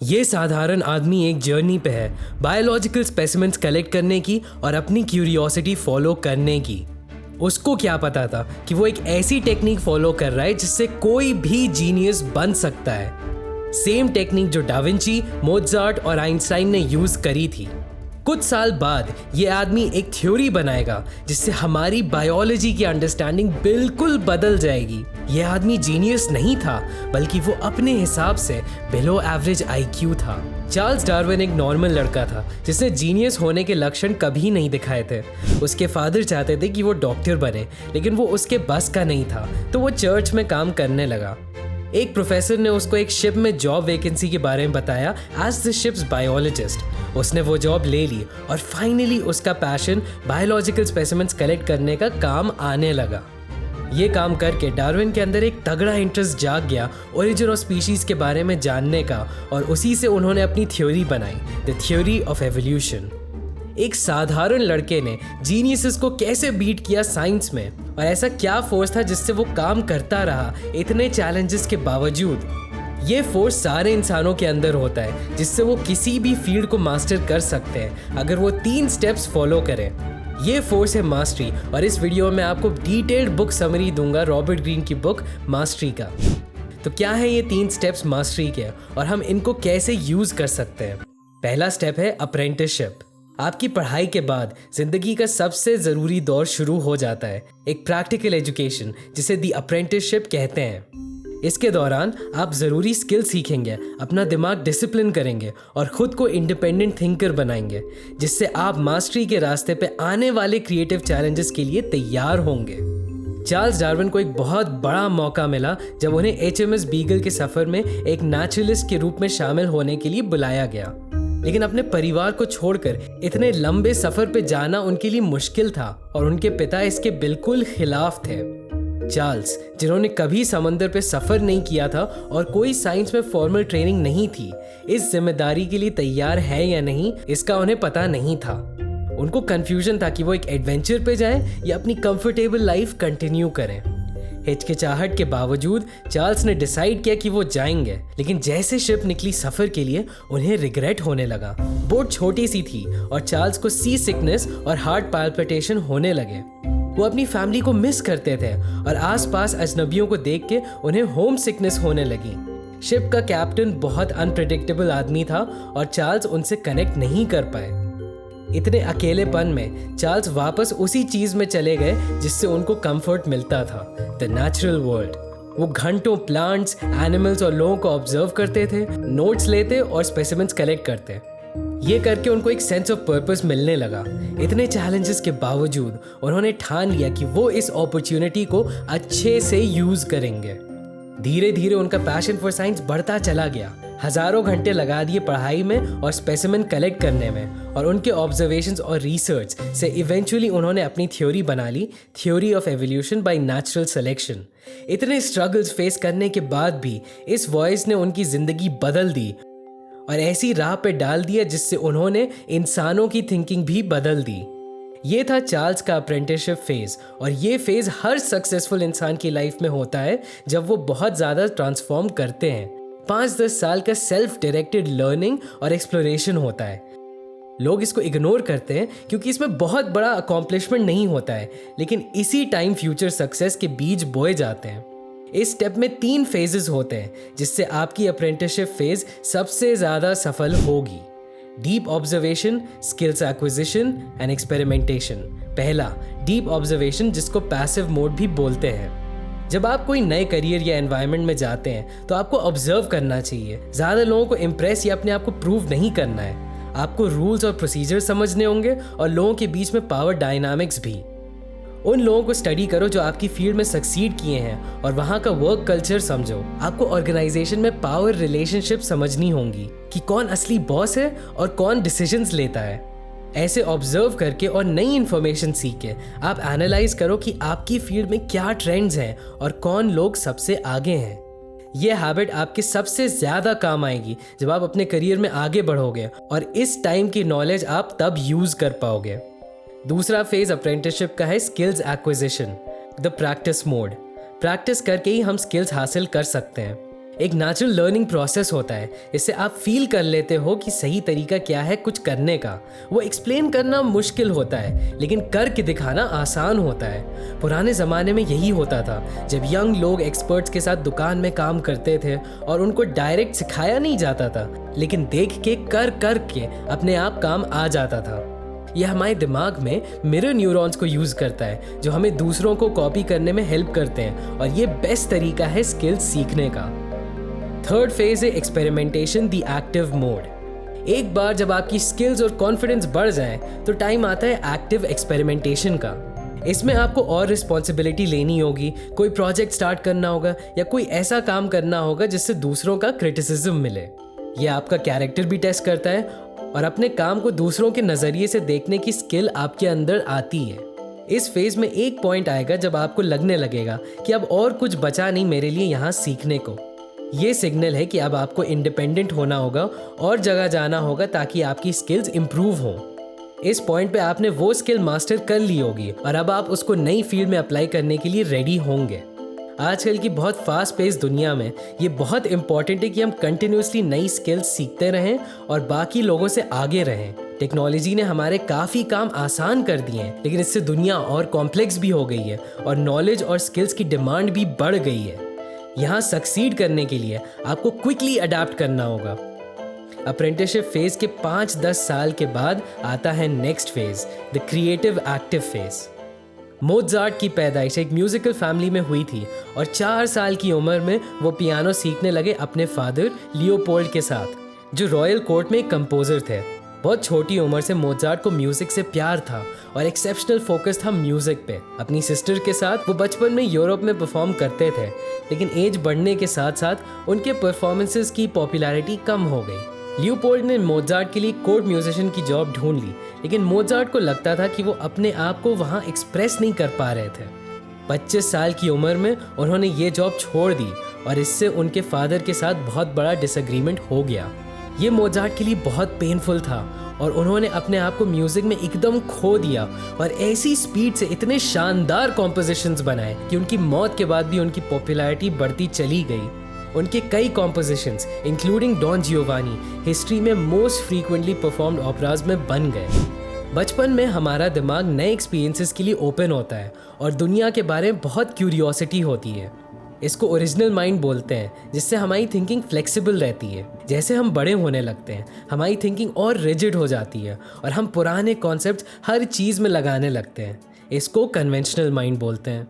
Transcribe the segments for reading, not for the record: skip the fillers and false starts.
ये साधारण आदमी एक जर्नी पे है बायोलॉजिकल स्पेसिमेंट्स कलेक्ट करने की और अपनी क्यूरियोसिटी फॉलो करने की। उसको क्या पता था कि वो एक ऐसी टेक्निक फॉलो कर रहा है जिससे कोई भी जीनियस बन सकता है। सेम टेक्निक जो डाविंची, मोजार्ट और आइंस्टाइन ने यूज करी थी। कुछ साल बाद ये आदमी एक थ्योरी बनाएगा जिससे हमारी बायोलॉजी की अंडरस्टैंडिंग बिल्कुल बदल जाएगी। ये आदमी जीनियस नहीं था, बल्कि वो अपने हिसाब से बिलो एवरेज आईक्यू था। चार्ल्स डार्विन एक नॉर्मल लड़का था जिसने जीनियस होने के लक्षण कभी नहीं दिखाए थे। उसके फादर चाहते थे कि वो डॉक्टर बने, लेकिन वो उसके बस का नहीं था, तो वो चर्च में काम करने लगा। एक प्रोफेसर ने उसको एक शिप में जॉब वैकेंसी के बारे में बताया एज द शिप्स बायोलॉजिस्ट। उसने वो जॉब ले ली और फाइनली उसका पैशन बायोलॉजिकल स्पेसिमेंट्स कलेक्ट करने का काम आने लगा। ये काम करके डार्विन के अंदर एक तगड़ा इंटरेस्ट जाग गया ओरिजिन ऑफ स्पीशीज के बारे में जानने का, और उसी से उन्होंने अपनी थ्योरी बनाई, द थ्योरी ऑफ एवोल्यूशन। एक साधारण लड़के ने जीनियसेस को कैसे बीट किया साइंस में, और ऐसा क्या फोर्स था जिससे वो काम करता रहा इतने चैलेंजेस के बावजूद। ये फोर्स सारे इंसानों के अंदर होता है जिससे वो किसी भी फील्ड को मास्टर कर सकते हैं अगर वो 3 स्टेप्स फॉलो करें। ये फोर्स है मास्टरी, और इस वीडियो में आपको डिटेल्ड बुक समरी दूंगा रॉबर्ट ग्रीन की बुक मास्टरी का। तो क्या है ये 3 स्टेप्स मास्टरी के, और हम इनको कैसे यूज कर सकते हैं। पहला स्टेप है अप्रेंटिसशिप। आपकी पढ़ाई के बाद जिंदगी का सबसे ज़रूरी दौर शुरू हो जाता है, एक प्रैक्टिकल एजुकेशन जिसे दी अप्रेंटिसशिप कहते हैं। इसके दौरान आप ज़रूरी स्किल सीखेंगे, अपना दिमाग डिसिप्लिन करेंगे और ख़ुद को इंडिपेंडेंट थिंकर बनाएंगे, जिससे आप मास्टरी के रास्ते पे आने वाले क्रिएटिव चैलेंजेस के लिए तैयार होंगे। चार्ल्स डार्विन को एक बहुत बड़ा मौका मिला जब उन्हें HMS बीगल के सफ़र में एक नेचुरलिस्ट के रूप में शामिल होने के लिए बुलाया गया। लेकिन अपने परिवार को छोड़कर इतने लंबे सफर पे जाना उनके लिए मुश्किल था, और उनके पिता इसके बिल्कुल खिलाफ थे। चार्ल्स, जिन्होंने कभी समंदर पे सफर नहीं किया था और कोई साइंस में फॉर्मल ट्रेनिंग नहीं थी, इस जिम्मेदारी के लिए तैयार है या नहीं इसका उन्हें पता नहीं था। उनको कंफ्यूजन था कि वो एक एडवेंचर पे जाएं या अपनी कंफर्टेबल लाइफ कंटिन्यू करें। हिचकिचाहट के बावजूद चार्ल्स ने डिसाइड किया कि वो जाएंगे, लेकिन जैसे शिप निकली सफर के लिए उन्हें रिग्रेट होने लगा। बोट छोटी सी थी और चार्ल्स को सी सिकनेस और हार्ट पैल्पिटेशन होने लगे। वो अपनी फैमिली को मिस करते थे और आसपास अजनबियों को देख के उन्हें होम सिकनेस होने लगी। शिप का कैप्टन बहुत अनप्रेडिक्टेबल आदमी था और चार्ल्स उनसे कनेक्ट नहीं कर पाए। इतने अकेलेपन में चार्ल्स वापस उसी चीज में चले गए जिससे उनको कंफर्ट मिलता था, द नेचुरल वर्ल्ड। वो घंटों प्लांट्स, एनिमल्स और लोगों को ऑब्जर्व करते थे, नोट्स लेते और स्पेसिमेंट्स कलेक्ट करते। ये करके उनको एक सेंस ऑफ पर्पस मिलने लगा। इतने चैलेंजेस के बावजूद उन्होंने ठान लिया कि वो इस अपॉर्चुनिटी को अच्छे से यूज करेंगे। धीरे धीरे उनका पैशन फॉर साइंस बढ़ता चला गया। हजारों घंटे लगा दिए पढ़ाई में और स्पेसिमेन कलेक्ट करने में, और उनके ऑब्जर्वेशंस और रिसर्च से इवेंचुअली उन्होंने अपनी थ्योरी बना ली, theory of evolution by natural selection. इतने स्ट्रगल्स फेस करने के बाद भी इस वॉइस ने उनकी जिंदगी बदल दी और ऐसी राह पे डाल दिया जिससे उन्होंने इंसानों की थिंकिंग भी बदल दी। ये था चार्ल्स का अप्रेंटिसशिप फेज, और ये फेज हर सक्सेसफुल इंसान की लाइफ में होता है जब वो बहुत ज़्यादा ट्रांसफॉर्म करते हैं। 5-10 साल का सेल्फ डायरेक्टेड लर्निंग और एक्सप्लोरेशन होता है। लोग इसको इग्नोर करते हैं क्योंकि इसमें बहुत बड़ा अकॉम्प्लिशमेंट नहीं होता है, लेकिन इसी टाइम फ्यूचर सक्सेस के बीज बोए जाते हैं। इस स्टेप में 3 फेजेस होते हैं जिससे आपकी अप्रेंटिसशिप फेज सबसे ज़्यादा सफल होगी। Deep observation, skills acquisition and experimentation. पहला, डीप ऑब्जर्वेशन, जिसको पैसिव मोड भी बोलते हैं। जब आप कोई नए करियर या एनवायरनमेंट में जाते हैं तो आपको ऑब्जर्व करना चाहिए। ज़्यादा लोगों को इम्प्रेस या अपने आप को प्रूव नहीं करना है। आपको रूल्स और प्रोसीजर समझने होंगे और लोगों के बीच में पावर डायनामिक्स भी। उन लोगों को स्टडी करो जो आपकी फील्ड में सक्सीड किए हैं और वहाँ का वर्क कल्चर समझो। आपको ऑर्गेनाइजेशन में पावर रिलेशनशिप समझनी होंगी कि कौन असली बॉस है और कौन डिसीजंस लेता है। ऐसे ऑब्जर्व करके और नई इन्फॉर्मेशन सीख के आप एनालाइज करो कि आपकी फील्ड में क्या ट्रेंड्स हैं और कौन लोग सबसे आगे हैं। यह हैबिट आपके सबसे ज़्यादा काम आएगी जब आप अपने करियर में आगे बढ़ोगे, और इस टाइम की नॉलेज आप तब यूज़ कर पाओगे। दूसरा फेज अप्रेंटिसशिप का है skills acquisition, the practice mode. Practice करके ही हम स्किल्स हासिल कर सकते हैं। एक नेचुरल लर्निंग प्रोसेस होता है। इससे आप फील कर लेते हो कि सही तरीका क्या है कुछ करने का। वो एक्सप्लेन करना मुश्किल होता है लेकिन करके दिखाना आसान होता है। पुराने ज़माने में यही होता था, जब यंग लोग एक्सपर्ट्स के साथ दुकान में काम करते थे और उनको डायरेक्ट सिखाया नहीं जाता था, लेकिन देख के कर के अपने आप काम आ जाता था। यह हमारे दिमाग में मिरर न्यूरॉन्स को यूज़ करता है, जो हमें दूसरों को कॉपी करने में हेल्प करते हैं, और ये बेस्ट तरीका है स्किल्स सीखने का। थर्ड फेज है एक्सपेरिमेंटेशन, द एक्टिव मोड। एक बार जब आपकी स्किल्स और कॉन्फिडेंस बढ़ जाए तो टाइम आता है एक्टिव एक्सपेरिमेंटेशन का। इसमें आपको और रिस्पॉन्सिबिलिटी लेनी होगी, कोई प्रोजेक्ट स्टार्ट करना होगा या कोई ऐसा काम करना होगा जिससे दूसरों का क्रिटिसिज्म मिले। यह आपका कैरेक्टर भी टेस्ट करता है और अपने काम को दूसरों के नज़रिए से देखने की स्किल आपके अंदर आती है। इस फेज में एक पॉइंट आएगा जब आपको लगने लगेगा कि अब और कुछ बचा नहीं मेरे लिए यहाँ सीखने को। ये सिग्नल है कि अब आपको इंडिपेंडेंट होना होगा और जगह जाना होगा ताकि आपकी स्किल्स इंप्रूव हों। इस पॉइंट पे आपने वो स्किल मास्टर कर ली होगी और अब आप उसको नई फील्ड में अप्लाई करने के लिए रेडी होंगे। आजकल की बहुत फास्ट पेस दुनिया में ये बहुत इंपॉर्टेंट है कि हम कंटिन्यूसली नई स्किल्स सीखते रहें और बाकी लोगों से आगे रहें। टेक्नोलॉजी ने हमारे काफ़ी काम आसान कर दिए हैं, लेकिन इससे दुनिया और कॉम्प्लेक्स भी हो गई है और नॉलेज और स्किल्स की डिमांड भी बढ़ गई है। यहाँ सक्सीड करने के लिए आपको क्विकली अडेप्ट करना होगा। अप्रेंटिसशिप फेज के 5-10 साल के बाद आता है next phase, the creative active phase. Mozart की पैदाइश एक म्यूजिकल फैमिली में हुई थी और 4 साल की उम्र में वो पियानो सीखने लगे अपने फादर लियोपोल्ड के साथ, जो रॉयल कोर्ट में एक कंपोजर थे। बहुत छोटी उम्र से मोज़ार्ट को म्यूजिक से प्यार था और एक्सेप्शनल फोकस था म्यूजिक पे। अपनी सिस्टर के साथ वो बचपन में यूरोप में परफॉर्म करते थे, लेकिन एज बढ़ने के साथ साथ उनके परफॉर्मेंसेस की पॉपुलैरिटी कम हो गई। लियोपोल्ड ने मोज़ार्ट के लिए कोर्ट म्यूजिशियन की जॉब ढूंढ ली, लेकिन मोज़ार्ट को लगता था कि वो अपने आप को वहाँ एक्सप्रेस नहीं कर पा रहे थे। 25 साल की उम्र में उन्होंने ये जॉब छोड़ दी और इससे उनके फादर के साथ बहुत बड़ा डिसएग्रीमेंट हो गया। ये मोज़ार्ट के लिए बहुत पेनफुल था और उन्होंने अपने आप को म्यूजिक में एकदम खो दिया और ऐसी स्पीड से इतने शानदार कॉम्पोजिशंस बनाए कि उनकी मौत के बाद भी उनकी पॉपुलैरिटी बढ़ती चली गई। उनके कई compositions including Don Giovanni history में मोस्ट फ्रीक्वेंटली परफॉर्म्ड ऑपराज में बन गए। बचपन में हमारा दिमाग नए एक्सपीरियंसेस के लिए ओपन होता है और दुनिया के बारे में बहुत क्यूरियोसिटी होती है। इसको ओरिजिनल माइंड बोलते हैं, जिससे हमारी थिंकिंग फ्लेक्सिबल रहती है। जैसे हम बड़े होने लगते हैं हमारी थिंकिंग और रिजिड हो जाती है और हम पुराने कॉन्सेप्ट्स हर चीज़ में लगाने लगते हैं। इसको कन्वेंशनल माइंड बोलते हैं।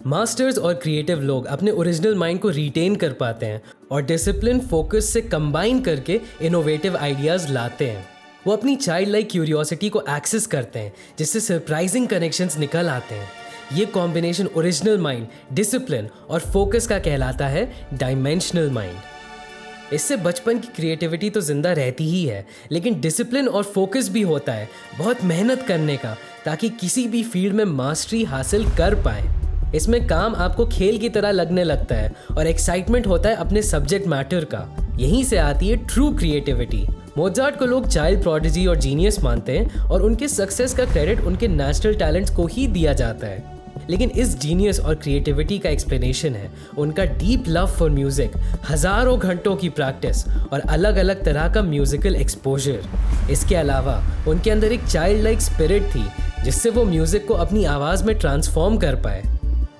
मास्टर्स और क्रिएटिव लोग अपने ओरिजिनल माइंड को रिटेन कर पाते हैं और डिसिप्लिन फोकस से कंबाइन करके इनोवेटिव आइडियाज़ लाते हैं। वो अपनी चाइल्ड लाइक क्यूरियोसिटी को एक्सेस करते हैं, जिससे सरप्राइजिंग कनेक्शंस निकल आते हैं। ये कॉम्बिनेशन ओरिजिनल माइंड, डिसिप्लिन और फोकस का कहलाता है डायमेंशनल माइंड। इससे बचपन की क्रिएटिविटी तो जिंदा रहती ही है, लेकिन डिसिप्लिन और फोकस भी होता है बहुत मेहनत करने का, ताकि किसी भी फील्ड में मास्टरी हासिल कर पाए। इसमें काम आपको खेल की तरह लगने लगता है और एक्साइटमेंट होता है अपने सब्जेक्ट मैटर का। यहीं से आती है ट्रू क्रिएटिविटी। मोज़ार्ट को लोग चाइल्ड प्रोडिजी और जीनियस मानते हैं और उनके सक्सेस का क्रेडिट उनके नेचुरल टैलेंट्स को ही दिया जाता है, लेकिन इस जीनियस और क्रिएटिविटी का एक्सप्लेनेशन है उनका डीप लव फॉर म्यूजिक, हज़ारों घंटों की प्रैक्टिस और अलग अलग तरह का म्यूजिकल एक्सपोजर। इसके अलावा उनके अंदर एक चाइल्ड लाइक स्पिरिट थी, जिससे वो म्यूजिक को अपनी आवाज़ में ट्रांसफॉर्म कर पाए।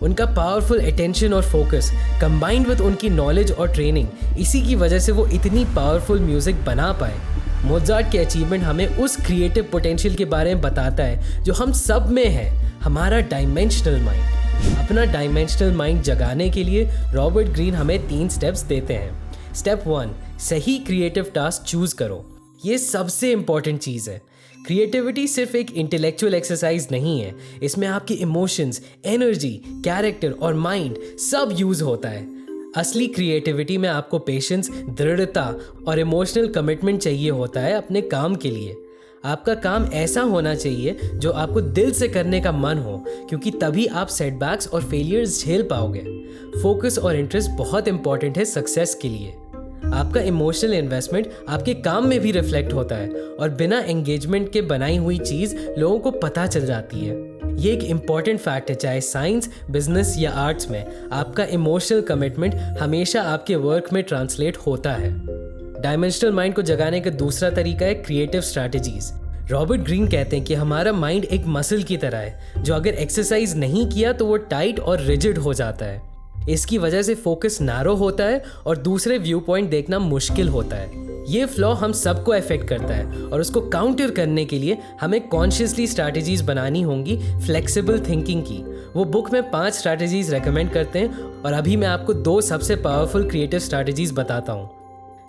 उनका पावरफुल अटेंशन और फोकस कंबाइंड विद उनकी नॉलेज और ट्रेनिंग, इसी की वजह से वो इतनी पावरफुल म्यूजिक बना पाए। मोज़ार्ट के अचीवमेंट हमें उस क्रिएटिव पोटेंशियल के बारे में बताता है जो हम सब में है, हमारा डायमेंशनल माइंड। अपना डायमेंशनल माइंड जगाने के लिए रॉबर्ट ग्रीन हमें 3 स्टेप्स देते हैं। स्टेप 1, सही क्रिएटिव टास्क चूज करो। ये सबसे इंपॉर्टेंट चीज़ है। क्रिएटिविटी सिर्फ एक इंटेलेक्चुअल एक्सरसाइज नहीं है, इसमें आपके इमोशंस, एनर्जी, कैरेक्टर और माइंड सब यूज होता है। असली क्रिएटिविटी में आपको पेशेंस, दृढ़ता और इमोशनल कमिटमेंट चाहिए होता है अपने काम के लिए। आपका काम ऐसा होना चाहिए जो आपको दिल से करने का मन हो, क्योंकि तभी आप सेटबैक्स और फेलियर्स झेल पाओगे। फोकस और इंटरेस्ट बहुत इंपॉर्टेंट है सक्सेस के लिए। आपका इमोशनल इन्वेस्टमेंट आपके काम में भी रिफ्लेक्ट होता है और बिना एंगेजमेंट के बनाई हुई चीज़ लोगों को पता चल जाती है। ये एक इम्पॉर्टेंट फैक्ट है, चाहे साइंस, बिजनेस या आर्ट्स में आपका इमोशनल कमिटमेंट हमेशा आपके वर्क में ट्रांसलेट होता है। डायमेंशनल माइंड को जगाने का दूसरा तरीका है क्रिएटिव स्ट्रैटेजीज। रॉबर्ट ग्रीन कहते हैं कि हमारा माइंड एक मसल की तरह है जो अगर एक्सरसाइज नहीं किया तो वो टाइट और रिजिड हो जाता है। इसकी वजह से फोकस नैरो होता है और दूसरे व्यू पॉइंट देखना मुश्किल होता है। ये फ्लॉ हम सबको अफेक्ट करता है और उसको काउंटर करने के लिए हमें कॉन्शियसली स्ट्रैटेजीज बनानी होंगी फ्लेक्सिबल थिंकिंग की। वो बुक में 5 स्ट्रैटेजीज रेकमेंड करते हैं और अभी मैं आपको 2 सबसे पावरफुल क्रिएटिव स्ट्रैटेजीज बताता हूँ।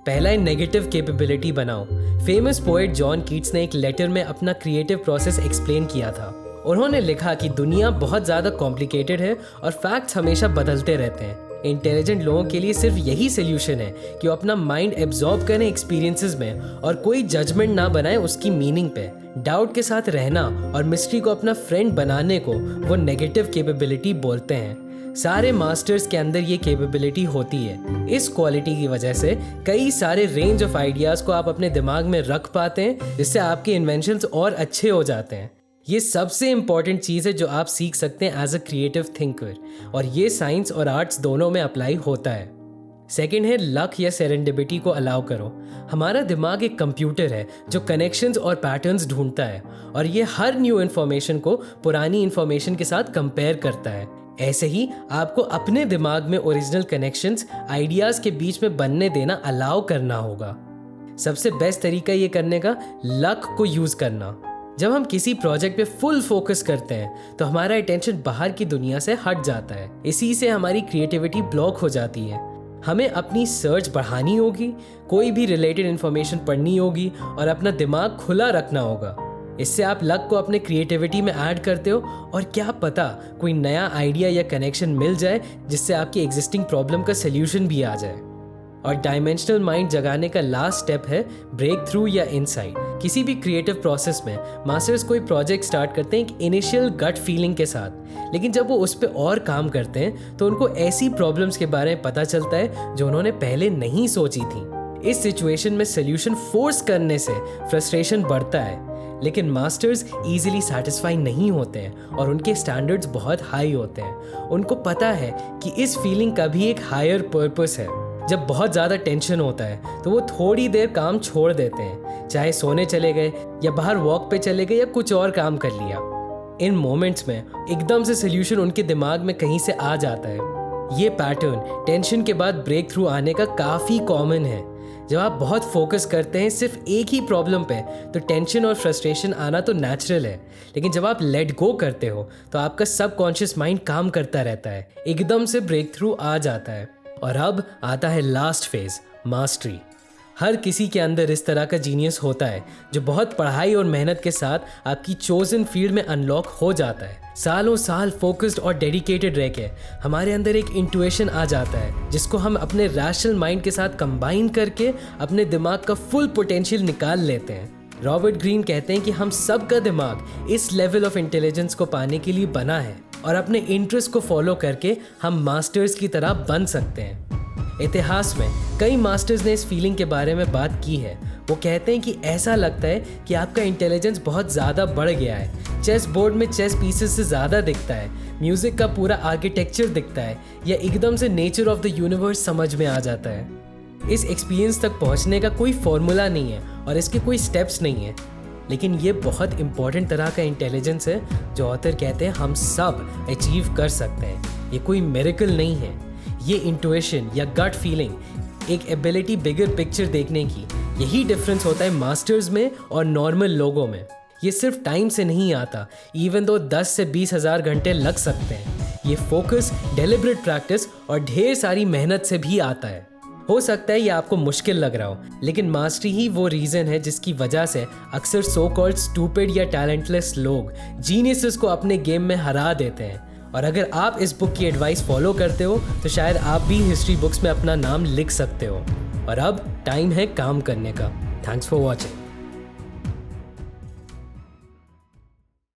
पहला है नेगेटिव कैपेबिलिटी बनाओ। फेमस पोएट जॉन कीट्स ने एक लेटर में अपना क्रिएटिव प्रोसेस एक्सप्लेन किया था। उन्होंने लिखा कि दुनिया बहुत ज़्यादा कॉम्प्लिकेटेड है और फैक्ट्स हमेशा बदलते रहते हैं। इंटेलिजेंट लोगों के लिए सिर्फ यही सोल्यूशन है कि वो अपना माइंड एब्जॉर्ब करें एक्सपीरियंसेस में और कोई जजमेंट ना बनाए उसकी मीनिंग पे। डाउट के साथ रहना और मिस्ट्री को अपना फ्रेंड बनाने को वो नेगेटिव कैपेबिलिटी बोलते हैं। सारे मास्टर्स के अंदर ये कैपेबिलिटी होती है। इस क्वालिटी की वजह से कई सारे रेंज ऑफ आइडियाज़ को आप अपने दिमाग में रख पाते हैं, जिससे आपके इन्वेंशंस और अच्छे हो जाते हैं। ये सबसे इम्पॉर्टेंट चीज़ है जो आप सीख सकते हैं एज अ क्रिएटिव थिंकर, और ये साइंस और आर्ट्स दोनों में अप्लाई होता है। सेकेंड है लक या सेरेंडिपिटी को अलाउ करो। हमारा दिमाग एक कंप्यूटर है जो कनेक्शंस और पैटर्न्स ढूंढता है और ये हर न्यू इन्फॉर्मेशन को पुरानी इन्फॉर्मेशन के साथ कंपेयर करता है। ऐसे ही आपको अपने दिमाग में ओरिजिनल कनेक्शंस, आइडियाज़ के बीच में बनने देना अलाउ करना होगा। सबसे बेस्ट तरीका ये करने का लक को यूज़ करना। जब हम किसी प्रोजेक्ट पे फुल फोकस करते हैं तो हमारा अटेंशन बाहर की दुनिया से हट जाता है। इसी से हमारी क्रिएटिविटी ब्लॉक हो जाती है। हमें अपनी सर्च बढ़ानी होगी, कोई भी रिलेटेड इन्फॉर्मेशन पढ़नी होगी और अपना दिमाग खुला रखना होगा। इससे आप लक को अपने क्रिएटिविटी में ऐड करते हो और क्या पता कोई नया आइडिया या कनेक्शन मिल जाए जिससे आपकी एग्जिस्टिंग प्रॉब्लम का सल्यूशन भी आ जाए। और डायमेंशनल माइंड जगाने का लास्ट स्टेप है ब्रेक थ्रू या इनसाइट। किसी भी क्रिएटिव प्रोसेस में मास्टर्स कोई प्रोजेक्ट स्टार्ट करते हैं एक इनिशियल गट फीलिंग के साथ, लेकिन जब वो उस पर और काम करते हैं तो उनको ऐसी प्रॉब्लम्स के बारे में पता चलता है जो उन्होंने पहले नहीं सोची थी। इस सिचुएशन में सोल्यूशन फोर्स करने से फ्रस्ट्रेशन बढ़ता है, लेकिन मास्टर्स इजीली सेटिस्फाई नहीं होते हैं और उनके स्टैंडर्ड्स बहुत हाई होते हैं। उनको पता है कि इस फीलिंग का भी एक हायर पर्पस है। जब बहुत ज़्यादा टेंशन होता है तो वो थोड़ी देर काम छोड़ देते हैं, चाहे सोने चले गए या बाहर वॉक पे चले गए या कुछ और काम कर लिया। इन मोमेंट्स में एकदम से सोल्यूशन उनके दिमाग में कहीं से आ जाता है। ये पैटर्न टेंशन के बाद ब्रेक थ्रू आने का काफ़ी कॉमन है। जब आप बहुत फोकस करते हैं सिर्फ एक ही प्रॉब्लम पे तो टेंशन और फ्रस्ट्रेशन आना तो नेचुरल है, लेकिन जब आप लेट गो करते हो तो आपका सबकॉन्शियस माइंड काम करता रहता है, एकदम से ब्रेक थ्रू आ जाता है। और अब आता है लास्ट फेज, मास्टरी। हर किसी के अंदर इस तरह का जीनियस होता है जो बहुत पढ़ाई और मेहनत के साथ आपकी चोजन फील्ड में अनलॉक हो जाता है। सालों साल फोकस्ड और डेडिकेटेड रह के हमारे अंदर एक इंट्यूशन आ जाता है जिसको हम अपने रैशनल माइंड के साथ कंबाइन करके अपने दिमाग का फुल पोटेंशियल निकाल लेते हैं। रॉबर्ट ग्रीन कहते हैं कि हम सब का दिमाग इस लेवल ऑफ इंटेलिजेंस को पाने के लिए बना है और अपने इंटरेस्ट को फॉलो करके हम मास्टर्स की तरह बन सकते हैं। इतिहास में कई मास्टर्स ने इस फीलिंग के बारे में बात की है। वो कहते हैं कि ऐसा लगता है कि आपका इंटेलिजेंस बहुत ज़्यादा बढ़ गया है। चेस बोर्ड में चेस पीसेस से ज़्यादा दिखता है, म्यूज़िक का पूरा आर्किटेक्चर दिखता है, या एकदम से नेचर ऑफ द यूनिवर्स समझ में आ जाता है। इस एक्सपीरियंस तक पहुंचने का कोई फॉर्मूला नहीं है और इसके कोई स्टेप्स नहीं है, लेकिन ये बहुत इंपॉर्टेंट तरह का इंटेलिजेंस है जो ऑथर कहते हैं हम सब अचीव कर सकते हैं। ये कोई मिरेकल नहीं है, ये इंट्यूशन या गट फीलिंग एक एबिलिटी बिगर पिक्चर देखने की। यही डिफरेंस होता है मास्टर्स में और नॉर्मल लोगों में। ये सिर्फ टाइम से नहीं आता, इवन दो 10 से 20 हज़ार घंटे लग सकते हैं। ये फोकस, डेलिब्रेट प्रैक्टिस और ढेर सारी मेहनत से भी आता है। हो सकता है ये आपको मुश्किल लग रहा हो, लेकिन मास्टरी ही वो रीज़न है जिसकी वजह से अक्सर सो कॉल्ड स्टूपिड या टैलेंटलेस लोग जीनियसेस को अपने गेम में हरा देते हैं। और अगर आप इस बुक की एडवाइस फॉलो करते हो तो शायद आप भी हिस्ट्री बुक्स में अपना नाम लिख सकते हो। और अब टाइम है काम करने का। Thanks for watching.